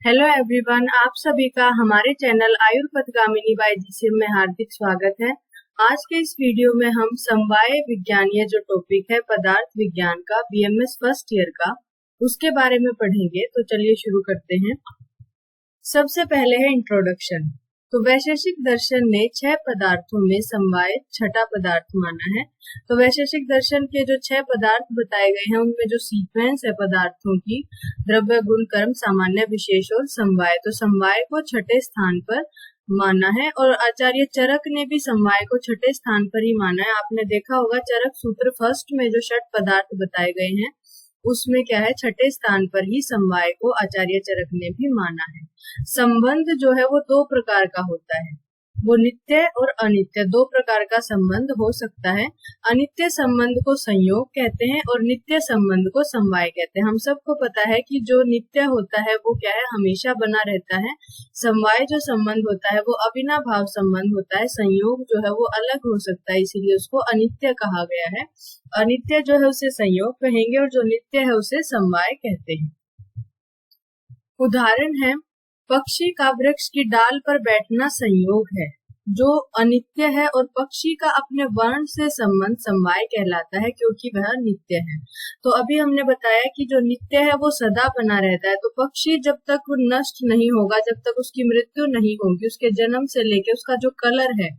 Hello everyone, आप सभी का हमारे चैनल आयुर्पथगामिनी बाय जीसीएम में हार्दिक स्वागत है। आज के इस वीडियो में हम समवाय विज्ञान, ये जो टॉपिक है पदार्थ विज्ञान का बीएमएस फर्स्ट ईयर का, उसके बारे में पढ़ेंगे। तो चलिए शुरू करते हैं। सबसे पहले है इंट्रोडक्शन। तो वैशेषिक दर्शन ने 6 पदार्थों में समवाय छठा पदार्थ माना है। तो वैशेषिक दर्शन के जो 6 पदार्थ बताए गए हैं उनमें जो सीक्वेंस है पदार्थों की, द्रव्य, गुण, कर्म, सामान्य, विशेष और समवाय, तो समवाय को छठे स्थान पर माना है। और आचार्य चरक ने भी समवाय को छठे स्थान पर ही माना है। आपने देखा होगा चरक सूत्र फर्स्ट में जो 6 पदार्थ बताए गए हैं उसमें क्या है, छठे स्थान पर ही समवाय को आचार्य चरक ने भी माना है। संबंध जो है वो 2 प्रकार का होता है, वो नित्य और अनित्य, 2 प्रकार का संबंध हो सकता है। अनित्य संबंध को संयोग कहते हैं और नित्य संबंध को समवाय कहते हैं। हम सबको पता है कि जो नित्य होता है वो क्या है, हमेशा बना रहता है। समवाय जो संबंध होता है वो अविनाभाव संबंध होता है। संयोग जो है वो अलग हो सकता है, इसीलिए उसको अनित्य कहा गया है। अनित्य जो है उसे संयोग कहेंगे और जो नित्य है उसे समवाय कहते हैं। उदाहरण है, पक्षी का वृक्ष की डाल पर बैठना संयोग है, जो अनित्य है, और पक्षी का अपने वर्ण से संबंध समवाय कहलाता है क्योंकि वह नित्य है। तो अभी हमने बताया कि जो नित्य है वो सदा बना रहता है। तो पक्षी जब तक वो नष्ट नहीं होगा, जब तक उसकी मृत्यु नहीं होगी, उसके जन्म से लेके उसका जो कलर है,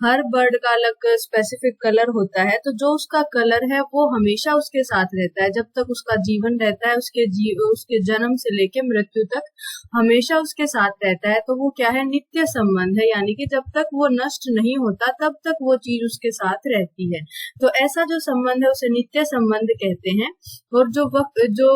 हर बर्ड का अलग स्पेसिफिक कलर होता है, तो जो उसका कलर है वो हमेशा उसके साथ रहता है जब तक उसका जीवन रहता है। उसके जन्म से लेके मृत्यु तक हमेशा उसके साथ रहता है। तो वो क्या है, नित्य संबंध है, यानी कि जब तक वो नष्ट नहीं होता तब तक वो चीज उसके साथ रहती है। तो ऐसा जो संबंध है उसे नित्य संबंध कहते हैं। और जो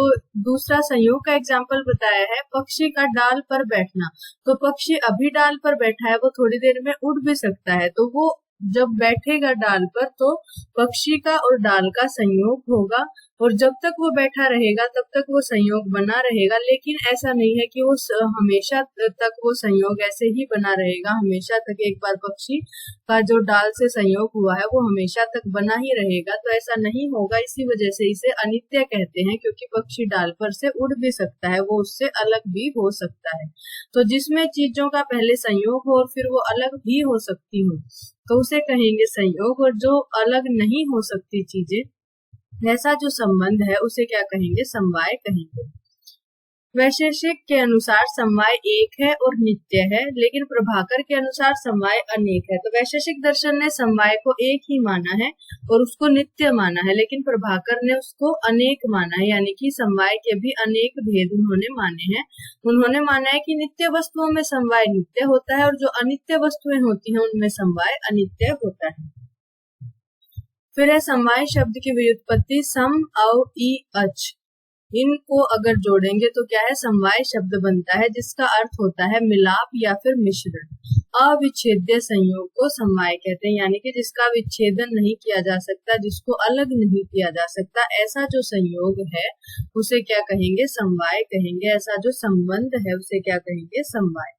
दूसरा संयोग का एग्जाम्पल बताया है, पक्षी का डाल पर बैठना, तो पक्षी अभी डाल पर बैठा है, वो थोड़ी देर में उड़ भी सकता है, तो वो जब बैठेगा डाल पर तो पक्षी का और डाल का संयोग होगा, और जब तक वो बैठा रहेगा तब तक वो संयोग बना रहेगा। लेकिन ऐसा नहीं है कि वो हमेशा तक वो संयोग ऐसे ही बना रहेगा, हमेशा तक एक बार पक्षी का जो डाल से संयोग हुआ है वो हमेशा तक बना ही रहेगा, तो ऐसा नहीं होगा। इसी वजह से इसे अनित्य कहते हैं, क्योंकि पक्षी डाल पर से उड़ भी सकता है, वो उससे अलग भी हो सकता है। तो जिसमें चीजों का पहले संयोग हो और फिर वो अलग भी हो सकती हो तो उसे कहेंगे संयोग, और जो अलग नहीं हो सकती चीजें, ऐसा जो संबंध है उसे क्या कहेंगे, समवाय कहेंगे। वैशेषिक के अनुसार समवाय एक है और नित्य है, लेकिन प्रभाकर के अनुसार समवाय अनेक है। तो वैशेषिक दर्शन ने समवाय को एक ही माना है और उसको नित्य माना है, लेकिन प्रभाकर ने उसको अनेक माना है, यानी कि समवाय के भी अनेक भेद उन्होंने माने हैं। उन्होंने माना है कि नित्य वस्तुओं में समवाय नित्य होता है और जो अनित्य वस्तुएं होती हैं उनमें समवाय अनित्य होता है। फिर है समवाय शब्द की व्युत्पत्ति, सम, अव, ई, अच, इनको अगर जोड़ेंगे तो क्या है, समवाय शब्द बनता है, जिसका अर्थ होता है मिलाप या फिर मिश्रण। अविच्छेद्य संयोग को समवाय कहते हैं, यानी कि जिसका विच्छेदन नहीं किया जा सकता, जिसको अलग नहीं किया जा सकता, ऐसा जो संयोग है उसे क्या कहेंगे, समवाय कहेंगे। ऐसा जो संबंध है उसे क्या कहेंगे, समवाय।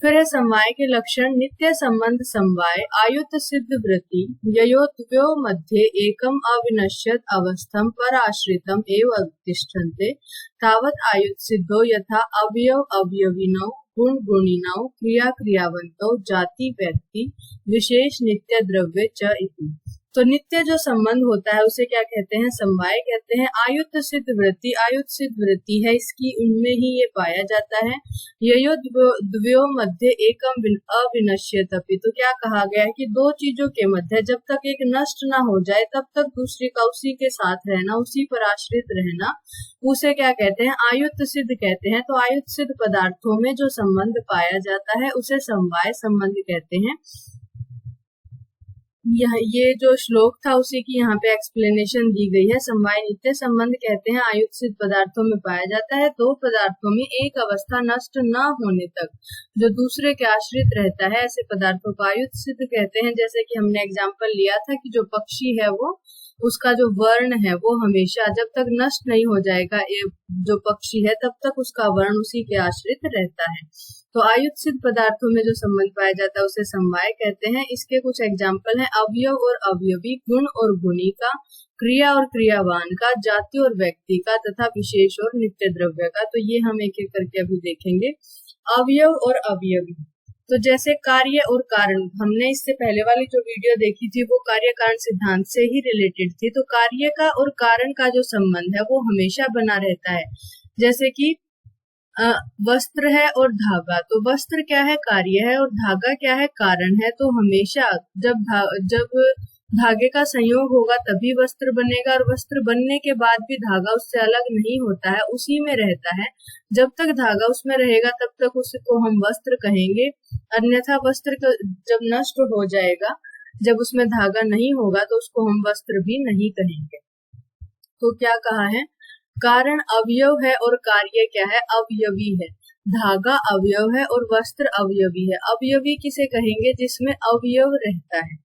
फिर है समवाय के लक्षण, नित्य संबंध समवाय, आयुत सिद्ध वृत्ति, ययोर्द्वयो मध्ये एकम अविनश्यत अवस्थम पर आश्रितम एव अतिष्ठन्ते, तावत आयुत सिद्धो यथा अवयव अवयविनौ गुण गुणिनौ क्रिया क्रियावन्तौ जाति व्यक्ति विशेष नित्य द्रव्य च इति। तो नित्य जो संबंध होता है उसे क्या कहते हैं, समवाय कहते हैं। आयुत सिद्ध वृत्ति, आयुत सिद्ध वृत्ति है इसकी, उनमें ही ये पाया जाता है। ययोर्द्वयो मध्ये एकम अविनश्यत अपि, तो क्या कहा गया है कि दो चीजों के मध्य जब तक एक नष्ट ना हो जाए तब तक दूसरी का उसी के साथ रहना, उसी पर आश्रित रहना, उसे क्या कहते हैं, आयुत सिद्ध कहते हैं। तो आयुत सिद्ध पदार्थों में जो संबंध पाया जाता है उसे समवाय संबंध कहते हैं। ये जो श्लोक था उसी की यहाँ पे एक्सप्लेनेशन दी गई है। समवाय नित्य संबंध कहते हैं, आयुत सिद्ध पदार्थों में पाया जाता है। 2 पदार्थों में एक अवस्था नष्ट न होने तक जो दूसरे के आश्रित रहता है, ऐसे पदार्थों को आयुत सिद्ध कहते हैं। जैसे कि हमने एग्जाम्पल लिया था कि जो पक्षी है वो, उसका जो वर्ण है वो हमेशा जब तक नष्ट नहीं हो जाएगा जो पक्षी है तब तक उसका वर्ण उसी के आश्रित रहता है। तो आयुत सिद्ध पदार्थों में जो संबंध पाया जाता है उसे समवाय कहते हैं। इसके कुछ एग्जाम्पल हैं, अवयव और अवयवी, गुण और गुणी का, क्रिया और क्रियावान का, जाति और व्यक्ति का, तथा विशेष और नित्य द्रव्य का। तो ये हम एक एक करके अभी देखेंगे। अवयव और अवयवी। तो जैसे कार्य और कारण, हमने इससे पहले वाली जो वीडियो देखी थी वो कार्य कारण सिद्धांत से ही रिलेटेड थी। तो कार्य का और कारण का जो संबंध है वो हमेशा बना रहता है। जैसे कि वस्त्र है और धागा, तो वस्त्र क्या है, कार्य है, और धागा क्या है, कारण है। तो हमेशा जब धागे का संयोग होगा तभी वस्त्र बनेगा, और वस्त्र बनने के बाद भी धागा उससे अलग नहीं होता है, उसी में रहता है। जब तक धागा उसमें रहेगा तब तक उसको हम वस्त्र कहेंगे, अन्यथा वस्त्र जब नष्ट हो जाएगा, जब उसमें धागा नहीं होगा, तो उसको हम वस्त्र भी नहीं कहेंगे। तो क्या कहा है, कारण अवयव है और कार्य क्या है, अवयवी है। धागा अवयव है और वस्त्र अवयवी है। अवयवी किसे कहेंगे, जिसमें अवयव रहता है।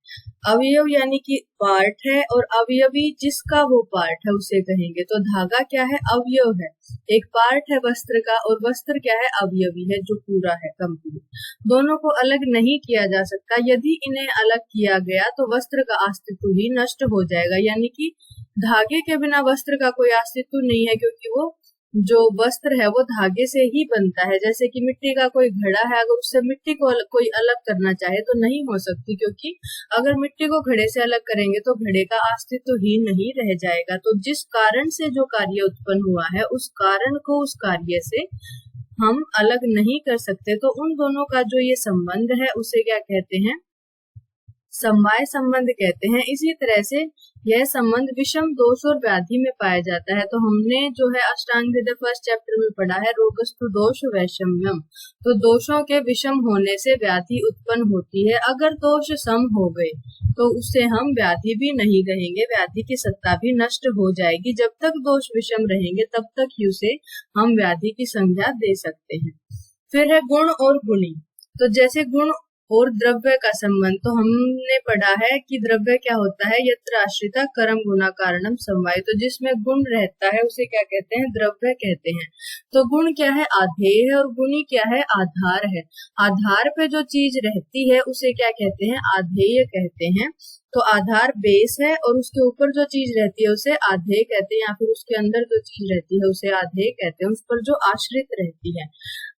अवयव यानी कि पार्ट है, और अवयवी जिसका वो पार्ट है उसे कहेंगे। तो धागा क्या है, अवयव है, एक पार्ट है वस्त्र का, और वस्त्र क्या है, अवयवी है, जो पूरा है, कंप्लीट। दोनों को अलग नहीं किया जा सकता। यदि इन्हें अलग किया गया तो वस्त्र का अस्तित्व ही नष्ट हो जाएगा। यानी कि धागे के बिना वस्त्र का कोई अस्तित्व नहीं है, क्योंकि वो जो वस्त्र है वो धागे से ही बनता है। जैसे कि मिट्टी का कोई घड़ा है, अगर उससे मिट्टी को कोई अलग करना चाहे तो नहीं हो सकती, क्योंकि अगर मिट्टी को घड़े से अलग करेंगे तो घड़े का अस्तित्व ही नहीं रह जाएगा। तो जिस कारण से जो कार्य उत्पन्न हुआ है उस कारण को उस कार्य से हम अलग नहीं कर सकते। तो उन दोनों का जो ये संबंध है उसे क्या कहते हैं, समवाय संबंध कहते हैं। इसी तरह से यह संबंध विषम दोष और व्याधि में पाया जाता है। तो हमने जो है अष्टांग हृदय फर्स्ट चैप्टर में पढ़ा है, रोगस्तु दोष वैषम्यम। तो दोषों के विषम होने से व्याधि उत्पन्न होती है। अगर दोष सम हो गए तो उससे हम व्याधि भी नहीं कहेंगे, व्याधि की सत्ता भी नष्ट हो जाएगी। जब तक दोष विषम रहेंगे तब तक ही उसे हम व्याधि की संज्ञा दे सकते हैं। फिर है गुण और गुणी। तो जैसे गुण और द्रव्य का संबंध, तो हमने पढ़ा है कि द्रव्य क्या होता है, यत्र आश्रिता कर्म गुना कारणम समवाय। तो जिसमें गुण रहता है उसे क्या कहते हैं, द्रव्य कहते हैं। तो गुण क्या है, आधेय है, और गुणी क्या है, आधार है। आधार पे जो चीज रहती है उसे क्या कहते हैं, आधेय कहते हैं। तो आधार बेस है, और उसके ऊपर जो चीज रहती है उसे आधेय कहते हैं, या फिर उसके अंदर जो चीज रहती है उसे आधेय कहते हैं, उस पर जो आश्रित रहती है।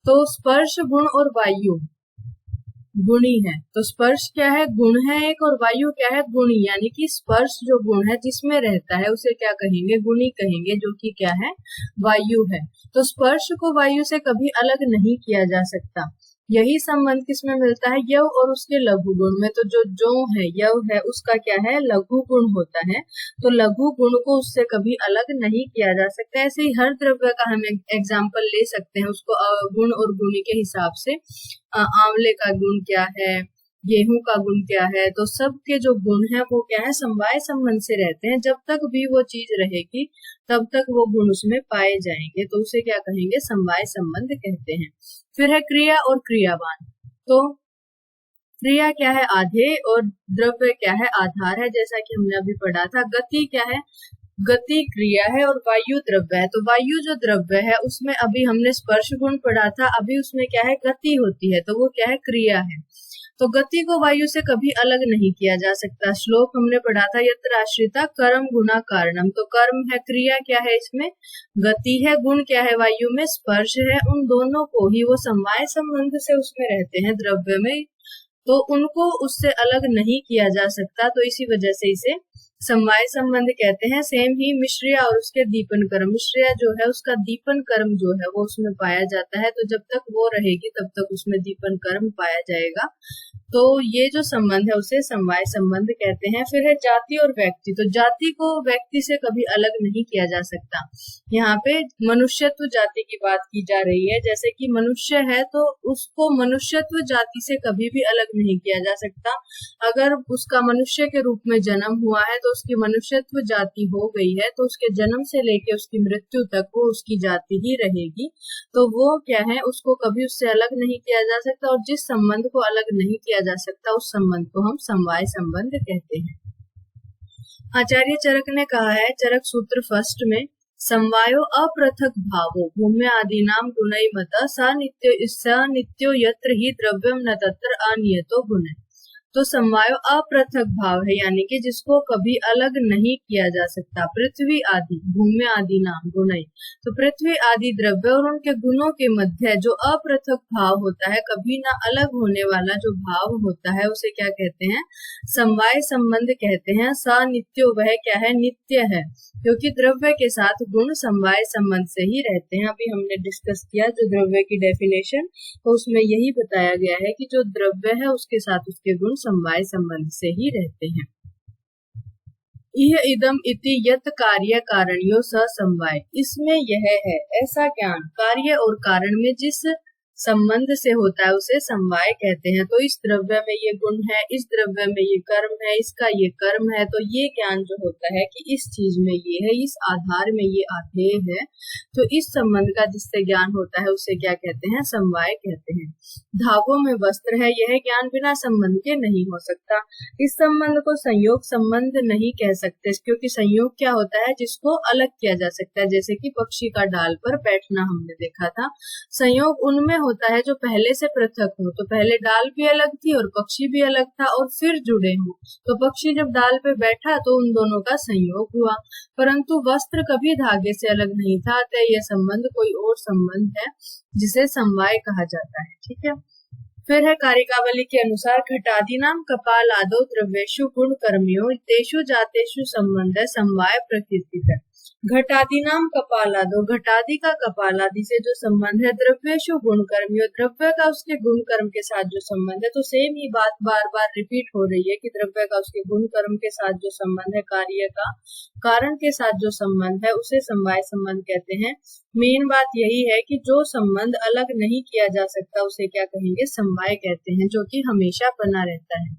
तो स्पर्श, गुण और वायु गुणी है। तो स्पर्श क्या है, गुण है एक, और वायु क्या है, गुणी। यानी कि स्पर्श जो गुण है जिसमें रहता है उसे क्या कहेंगे, गुणी कहेंगे, जो कि क्या है, वायु है। तो स्पर्श को वायु से कभी अलग नहीं किया जा सकता। यही संबंध किसमें मिलता है, यव और उसके लघु गुण में। तो जो है यव है उसका क्या है, लघु गुण होता है। तो लघु गुण को उससे कभी अलग नहीं किया जा सकता। ऐसे ही हर द्रव्य का हम एग्जाम्पल ले सकते हैं, उसको गुण और गुणी के हिसाब से। आंवले का गुण क्या है, गेहूं का गुण क्या है। तो सबके जो गुण है वो क्या है, समवाय संबंध से रहते हैं। जब तक भी वो चीज रहेगी तब तक वो गुण उसमें पाए जाएंगे। तो उसे क्या कहेंगे, समवाय संबंध कहते हैं। फिर है क्रिया और क्रियावान। तो क्रिया क्या है, आधेय, और द्रव्य क्या है, आधार है, जैसा कि हमने अभी पढ़ा था। गति क्या है, गति क्रिया है, और वायु द्रव्य है। तो वायु जो द्रव्य है उसमें अभी हमने स्पर्श गुण पढ़ा था, अभी उसमें क्या है, गति होती है, तो वो क्या है, क्रिया है। तो गति को वायु से कभी अलग नहीं किया जा सकता। श्लोक हमने पढ़ा था, यत्र आश्रिता कर्म गुना कारणम। तो कर्म है, क्रिया क्या है, इसमें गति है, गुण क्या है, वायु में स्पर्श है। उन दोनों को ही वो समवाय संबंध से उसमें रहते हैं द्रव्य में, तो उनको उससे अलग नहीं किया जा सकता। तो इसी वजह से इसे समवाय संबंध कहते हैं। सेम ही मिश्रिया और उसके दीपन कर्म। मिश्रिया जो है उसका दीपन कर्म जो है वो उसमें पाया जाता है। तो जब तक वो रहेगी तब तक उसमें दीपन कर्म पाया जाएगा। तो ये जो संबंध है उसे समवाय संबंध कहते हैं। फिर है जाति और व्यक्ति। तो जाति को व्यक्ति से कभी अलग नहीं किया जा सकता। यहाँ पे मनुष्यत्व जाति की बात की जा रही है। जैसे कि मनुष्य है तो उसको मनुष्यत्व जाति से कभी भी अलग नहीं किया जा सकता। अगर उसका मनुष्य के रूप में जन्म हुआ है तो उसकी मनुष्यत्व जाति हो गई है, तो उसके जन्म से लेके उसकी मृत्यु तक वो उसकी जाति ही रहेगी। तो वो क्या है, उसको कभी उससे अलग नहीं किया जा सकता। और जिस संबंध को अलग नहीं किया जा सकता उस संबंध को हम समवाय संबंध कहते हैं। आचार्य चरक ने कहा है, चरक सूत्र फर्स्ट में, समवायो अपृथक भावो भूम्य आदि नाम गुणई मत स नित्यो यत्र ही द्रव्यम न तत्र अनियतो गुण। तो समवायो अपृथक भाव है, यानी कि जिसको कभी अलग नहीं किया जा सकता। पृथ्वी आदि, भूम्य आदि नाम गुणई, तो पृथ्वी आदि द्रव्य और उनके गुणों के मध्य जो अपृथक भाव होता है, कभी ना अलग होने वाला जो भाव होता है, उसे क्या कहते हैं? समवाय संबंध कहते हैं। स नित्यो, वह क्या है? नित्य है, क्योंकि द्रव्य के साथ गुण समवाय संबंध से ही रहते हैं। अभी हमने डिस्कस किया जो द्रव्य की डेफिनेशन, तो उसमें यही बताया गया है कि जो द्रव्य है उसके साथ उसके गुण समवाय संबंध से ही रहते हैं। यह इदम इति यत कार्य कारणयो स समवाय, इसमें यह है ऐसा ज्ञान कार्य और कारण में जिस संबंध से होता है उसे समवाय कहते हैं। तो इस द्रव्य में ये गुण है, इस द्रव्य में ये कर्म है, इसका ये कर्म है, तो ये ज्ञान जो होता है कि इस चीज में ये है, इस आधार में ये आधेय है, तो इस संबंध का जिससे ज्ञान होता है उसे क्या कहते हैं? समवाय कहते हैं। धागों में वस्त्र है, यह ज्ञान बिना संबंध के नहीं हो सकता। इस संबंध को संयोग संबंध नहीं कह सकते, क्योंकि संयोग क्या होता है? जिसको अलग किया जा सकता है, जैसे कि पक्षी का डाल पर बैठना हमने देखा था। संयोग उनमें होता है जो पहले से पृथक हो, तो पहले डाल भी अलग थी और पक्षी भी अलग था और फिर जुड़े हो, तो पक्षी जब डाल पे बैठा तो उन दोनों का संयोग हुआ। परंतु वस्त्र कभी धागे से अलग नहीं था, अतः यह संबंध कोई और संबंध है जिसे समवाय कहा जाता है। ठीक है, फिर है कारिकावली के अनुसार घटादि नाम कपाल आदो द्रव्येषु गुण कर्मियों तेषु जातेषु संबंध समवाय प्रकृति है। घटादि नाम कपालादो, घटादि का कपालादि से जो संबंध है, द्रव्येषु गुण कर्मियों, द्रव्य का उसके गुण कर्म के साथ जो संबंध है, तो सेम ही बात बार बार रिपीट हो रही है कि द्रव्य का उसके गुण कर्म के साथ जो संबंध है, कार्य का कारण के साथ जो संबंध है, उसे समवाय संबंध कहते हैं। मेन बात यही है कि जो संबंध अलग नहीं किया जा सकता उसे क्या कहेंगे? समवाय कहते हैं, जो कि हमेशा बना रहता है।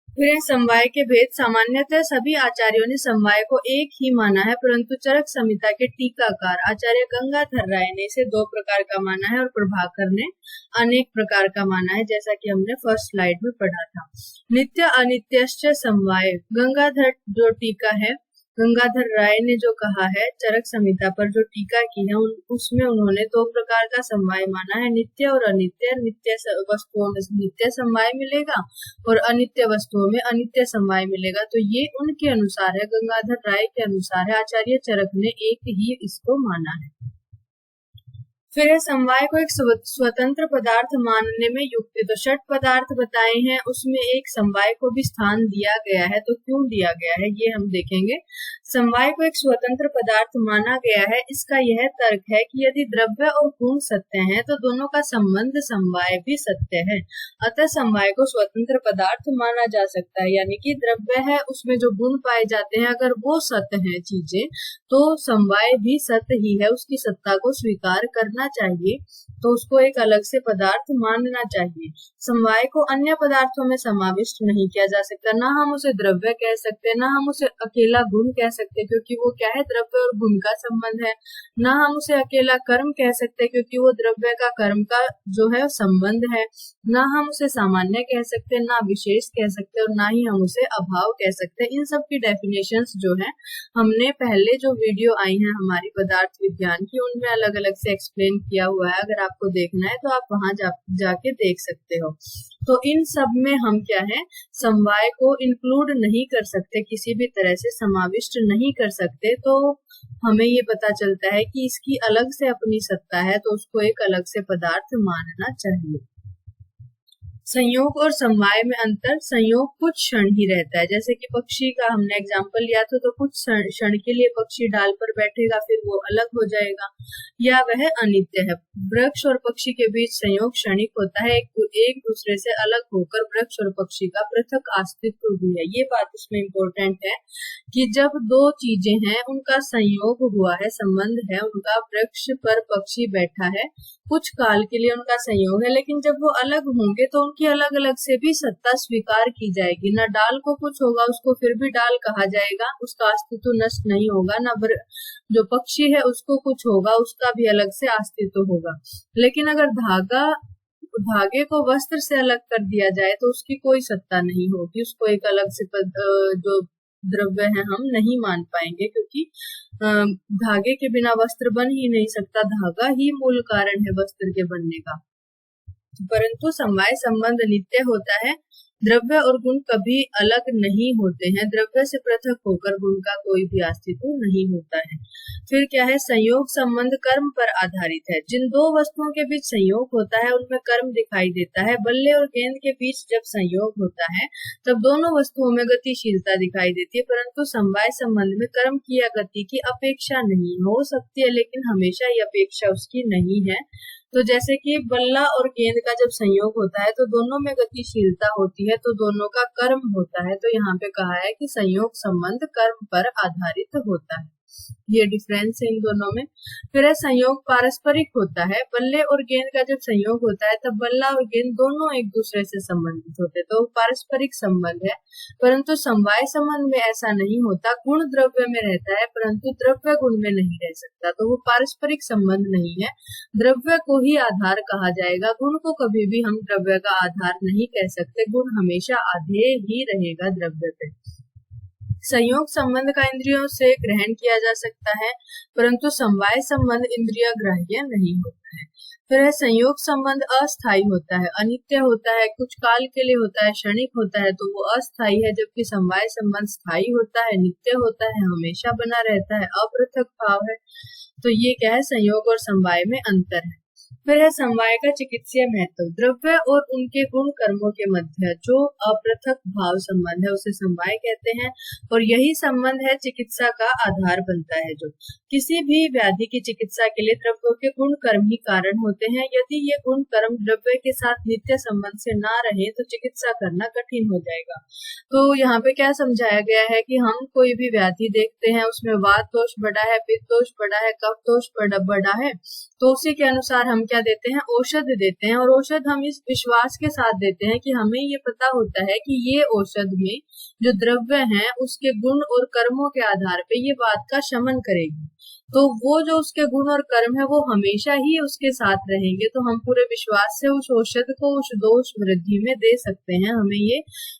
फिर समवाय के भेद, सामान्यतः सभी आचार्यों ने समवाय को एक ही माना है, परंतु चरक संहिता के टीकाकार आचार्य गंगाधर राय ने इसे 2 प्रकार का माना है और प्रभाकर ने अनेक प्रकार का माना है, जैसा कि हमने फर्स्ट स्लाइड में पढ़ा था। नित्य अनित्यश्च समवाय, गंगाधर जो टीका है, गंगाधर राय ने जो कहा है चरक संहिता पर जो टीका की है, उसमें उन्होंने 2 प्रकार का समवाय माना है, नित्य और अनित्य। नित्य वस्तुओं में नित्य समवाय मिलेगा और अनित्य वस्तुओं में अनित्य समवाय मिलेगा। तो ये उनके अनुसार है, गंगाधर राय के अनुसार है, आचार्य चरक ने एक ही इसको माना है। फिर समवाय को एक स्वतंत्र पदार्थ मानने में युक्ति, तो 6 पदार्थ बताए हैं, उसमें एक समवाय को भी स्थान दिया गया है। तो क्यों दिया गया है ये हम देखेंगे। समवाय को एक स्वतंत्र पदार्थ माना गया है, इसका यह तर्क है कि यदि द्रव्य और गुण सत्य हैं तो दोनों का संबंध समवाय भी सत्य है, अतः समवाय को स्वतंत्र पदार्थ माना जा सकता है। यानी कि द्रव्य है, उसमें जो गुण पाए जाते हैं, अगर वो सत्य है चीजें, तो समवाय भी सत्य ही है, उसकी सत्ता को स्वीकार करना चाहिए, तो उसको एक अलग से पदार्थ मानना चाहिए। समवाय को अन्य पदार्थों में समाविष्ट नहीं किया जा सकता, ना हम उसे द्रव्य कह सकते, ना हम उसे अकेला गुण कह सकते, क्योंकि वो क्या है? द्रव्य और गुण का संबंध है। ना हम उसे अकेला कर्म कह सकते, क्योंकि वो द्रव्य का कर्म का जो है संबंध है। ना हम उसे सामान्य कह सकते, ना विशेष कह सकते, और ना ही हम उसे अभाव कह सकते। इन सब की डेफिनेशंस जो है हमने पहले जो वीडियो आई है हमारी पदार्थ विज्ञान की, उनमें अलग अलग से एक्सप्लेन किया हुआ है। अगर आपको देखना है तो आप वहां जाके देख सकते हो। तो इन सब में हम क्या है? समवाय को इंक्लूड नहीं कर सकते, किसी भी तरह से समाविष्ट नहीं कर सकते। तो हमें ये पता चलता है कि इसकी अलग से अपनी सत्ता है, तो उसको एक अलग से पदार्थ मानना चाहिए। संयोग और समवाय में अंतर, संयोग कुछ क्षण ही रहता है, जैसे कि पक्षी का हमने एग्जाम्पल लिया था, तो कुछ क्षण के लिए पक्षी डाल पर बैठेगा, फिर वो अलग हो जाएगा, या वह अनित्य है। वृक्ष और पक्षी के बीच संयोग क्षणिक होता है, एक दूसरे से अलग होकर वृक्ष और पक्षी का पृथक अस्तित्व भी है। ये बात इसमें इम्पोर्टेंट है कि जब 2 चीजें हैं, उनका संयोग हुआ है, संबंध है उनका, वृक्ष पर पक्षी बैठा है, कुछ काल के लिए उनका संयोग है, लेकिन जब वो अलग होंगे तो उनकी अलग अलग से भी सत्ता स्वीकार की जाएगी। ना डाल को कुछ होगा, उसको फिर भी डाल कहा जाएगा, उसका अस्तित्व नष्ट नहीं होगा। ना जो पक्षी है उसको कुछ होगा, उसका भी अलग से अस्तित्व होगा। लेकिन अगर धागे को वस्त्र से अलग कर दिया जाए तो उसकी कोई सत्ता नहीं होगी, उसको एक अलग से जो द्रव्य है हम नहीं मान पाएंगे, क्योंकि धागे के बिना वस्त्र बन ही नहीं सकता, धागा ही मूल कारण है वस्त्र के बनने का। परंतु समवाय संबंध नित्य होता है, द्रव्य और गुण कभी अलग नहीं होते हैं, द्रव्य से पृथक होकर गुण का कोई भी अस्तित्व नहीं होता है। फिर क्या है, संयोग संबंध कर्म पर आधारित है। जिन दो वस्तुओं के बीच संयोग होता है उनमें कर्म दिखाई देता है। बल्ले और गेंद के बीच जब संयोग होता है तब दोनों वस्तुओं में गतिशीलता दिखाई देती है, परंतु समवाय संबंध में कर्म की या गति की अपेक्षा नहीं हो सकती है, लेकिन हमेशा ये अपेक्षा उसकी नहीं है। तो जैसे कि बल्ला और गेंद का जब संयोग होता है तो दोनों में गतिशीलता होती है, तो दोनों का कर्म होता है। तो यहाँ पे कहा है कि संयोग संबंध कर्म पर आधारित होता है, ये डिफरेंस है इन दोनों में। फिर है संयोग पारस्परिक होता है। बल्ले और गेंद का जब संयोग होता है तब बल्ला और गेंद दोनों एक दूसरे से संबंधित होते हैं, तो पारस्परिक संबंध है। परंतु समवाय संबंध में ऐसा नहीं होता। गुण द्रव्य में रहता है परंतु द्रव्य गुण में नहीं रह सकता, तो वो पारस्परिक संबंध नहीं है। द्रव्य को ही आधार कहा जाएगा, गुण को कभी भी हम द्रव्य का आधार नहीं कह सकते। गुण हमेशा आधेय ही रहेगा द्रव्य पे। संयोग संबंध का इंद्रियों से ग्रहण किया जा सकता है, परंतु समवाय संबंध इंद्रिय ग्राह्य नहीं होता है। फिर है संयोग संबंध अस्थायी होता है, अनित्य होता है, कुछ काल के लिए होता है, क्षणिक होता है, तो वो अस्थायी है। जबकि समवाय संबंध स्थायी होता है, नित्य होता है, हमेशा बना रहता है, अपृथक भाव है। तो ये क्या है, संयोग और समवाय में अंतर है। फिर है समवाय का चिकित्सीय महत्व। द्रव्य और उनके गुण कर्मों के मध्य जो अपृथक भाव संबंध है उसे समवाय कहते हैं, और यही संबंध है चिकित्सा का आधार बनता है। जो किसी भी व्याधि की चिकित्सा के लिए द्रव्यों के गुण कर्म ही कारण होते हैं। यदि ये गुण कर्म द्रव्य के साथ नित्य संबंध से ना रहे तो चिकित्सा करना कठिन हो जाएगा। तो यहाँ पे क्या समझाया गया है कि हम कोई भी व्याधि देखते हैं, उसमें वात दोष बढ़ा है, पित्त दोष बढ़ा है, कफ दोष बढ़ा है, तो उसी के अनुसार हम क्या देते हैं, औषध देते हैं। और औषध हम इस विश्वास के साथ देते हैं कि हमें ये पता होता है कि ये औषध में जो द्रव्य है उसके गुण और कर्मों के आधार पे ये बात का शमन करेगी। तो वो जो उसके गुण और कर्म है वो हमेशा ही उसके साथ रहेंगे, तो हम पूरे विश्वास से उस औषध को उस दोष वृद्धि में दे सकते हैं। हमें ये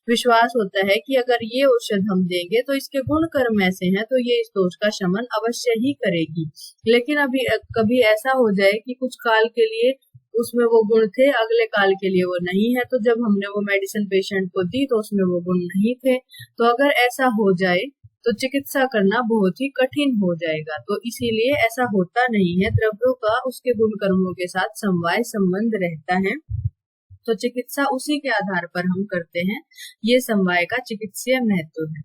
विश्वास होता है कि अगर ये औषध हम देंगे तो इसके गुण कर्म ऐसे हैं तो ये इस दोष का शमन अवश्य ही करेगी। लेकिन अभी कभी ऐसा हो जाए कि कुछ काल के लिए उसमें वो गुण थे, अगले काल के लिए वो नहीं है, तो जब हमने वो मेडिसिन पेशेंट को दी तो उसमें वो गुण नहीं थे। तो अगर ऐसा हो जाए तो चिकित्सा करना बहुत ही कठिन हो जाएगा। तो इसीलिए ऐसा होता नहीं है, द्रव्यों का उसके गुण कर्मों के साथ समवाय संबंध रहता है, तो चिकित्सा उसी के आधार पर हम करते हैं। ये समवाय का चिकित्सीय महत्व है।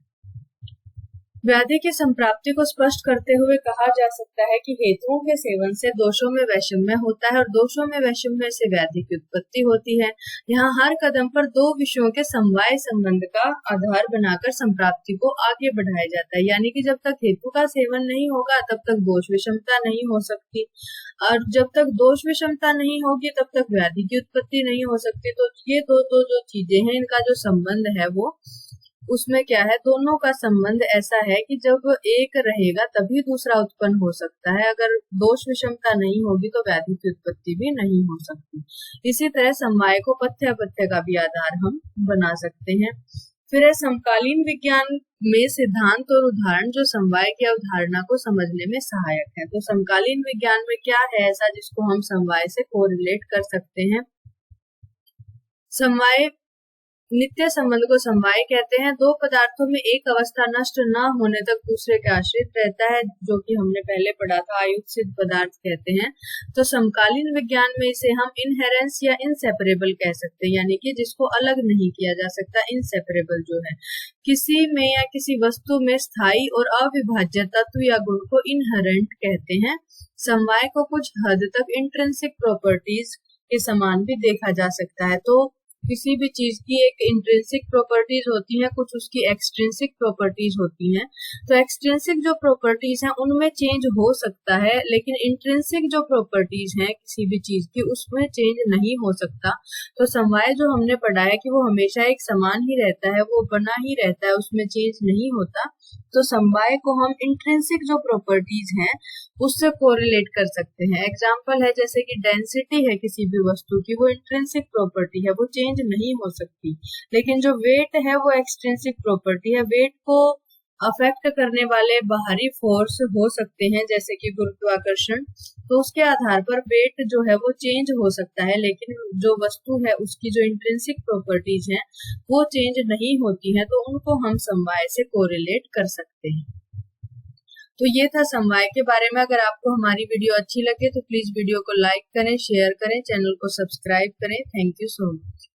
व्याधि की संप्राप्ति को स्पष्ट करते हुए कहा जा सकता है कि हेतुओं के सेवन से दोषों में वैषम्य होता है और दोषों में वैषम्य से व्याधि की उत्पत्ति होती है। यहाँ हर कदम पर दो विषयों के समवाय संबंध का आधार बनाकर संप्राप्ति को आगे बढ़ाया जाता है। यानी कि जब तक हेतु का सेवन नहीं होगा तब तक दोष विषमता नहीं हो सकती, और जब तक दोष विषमता नहीं होगी तब तक व्याधि की उत्पत्ति नहीं हो सकती। तो ये दो जो चीजें हैं, इनका जो संबंध है वो उसमें क्या है, दोनों का संबंध ऐसा है कि जब एक रहेगा तभी दूसरा उत्पन्न हो सकता है। अगर दोष विषमता नहीं होगी तो व्याधि की उत्पत्ति भी नहीं हो सकती। इसी तरह समवाय को पथ्य अपथ्य का भी आधार हम बना सकते हैं। फिर है समकालीन विज्ञान में सिद्धांत और उदाहरण जो समवाय की अवधारणा को समझने में सहायक है। तो समकालीन विज्ञान में क्या है ऐसा जिसको हम समवाय से कोरिलेट कर सकते हैं। समवाय नित्य संबंध को समवाय कहते हैं। दो पदार्थों में एक अवस्था नष्ट न होने तक दूसरे के आश्रित रहता है, जो कि हमने पहले पढ़ा था, आयुक्त सिद्ध पदार्थ कहते हैं। तो समकालीन विज्ञान में इसे हम इनहेरेंस या इनसेपरेबल कह सकते हैं, यानी कि जिसको अलग नहीं किया जा सकता। इनसेपरेबल जो है, किसी में या किसी वस्तु में स्थायी और अविभाज्य तत्व या गुण को इनहेरेंट कहते हैं। समवाय को कुछ हद तक इंट्रिंसिक प्रॉपर्टीज के समान भी देखा जा सकता है। तो किसी भी चीज की एक इंट्रिंसिक प्रॉपर्टीज होती हैं, कुछ उसकी एक्सट्रिंसिक प्रॉपर्टीज होती हैं। तो एक्सट्रिंसिक जो प्रॉपर्टीज हैं उनमें चेंज हो सकता है, लेकिन इंट्रिंसिक जो प्रॉपर्टीज हैं किसी भी चीज की उसमें चेंज नहीं हो सकता। तो समवाय जो हमने पढ़ा है कि वो हमेशा एक समान ही रहता है, वो बना ही रहता है, उसमें चेंज नहीं होता। तो समवाय को हम इंट्रिंसिक जो प्रॉपर्टीज हैं उससे कोरिलेट कर सकते हैं। एग्जाम्पल है जैसे कि डेंसिटी है किसी भी वस्तु की, वो इंट्रिंसिक प्रॉपर्टी है, वो चेंज नहीं हो सकती। लेकिन जो वेट है वो एक्सट्रिंसिक प्रॉपर्टी है, वेट को अफेक्ट करने वाले बाहरी फोर्स हो सकते हैं, जैसे कि गुरुत्वाकर्षण। तो उसके आधार पर वेट जो है वो चेंज हो सकता है, लेकिन जो वस्तु है उसकी जो इंट्रिंसिक प्रॉपर्टीज हैं वो चेंज नहीं होती हैं, तो उनको हम समवाय से कोरिलेट कर सकते हैं। तो ये था समवाय के बारे में। अगर आपको हमारी वीडियो अच्छी लगे तो प्लीज वीडियो को लाइक करें, शेयर करें, चैनल को सब्सक्राइब करें। Thank you so much.